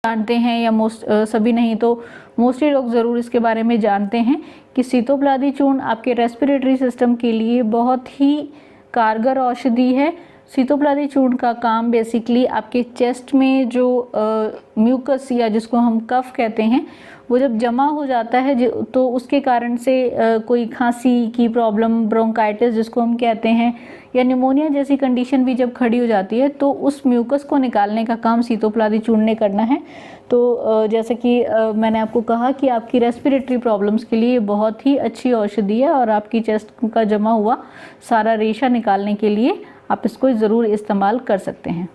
जानते हैं या सभी नहीं तो मोस्टली लोग ज़रूर इसके बारे में जानते हैं कि सीतोपलादी चूर्ण आपके रेस्पिरेटरी सिस्टम के लिए बहुत ही कारगर औषधि है। सीतोपलादी चूर्ण का काम बेसिकली आपके चेस्ट में जो म्यूकस या जिसको हम कफ कहते हैं वो जब जमा हो जाता है तो उसके कारण से कोई खांसी की प्रॉब्लम, ब्रोंकाइटिस जिसको हम कहते हैं, या निमोनिया जैसी कंडीशन भी जब खड़ी हो जाती है तो उस म्यूकस को निकालने का काम सीतोपलादी चूर्ण ने करना है। तो जैसे कि मैंने आपको कहा कि आपकी रेस्पिरेटरी प्रॉब्लम्स के लिए बहुत ही अच्छी औषधि है और आपकी चेस्ट का जमा हुआ सारा रेशा निकालने के लिए आप इसको ज़रूर इस्तेमाल कर सकते हैं।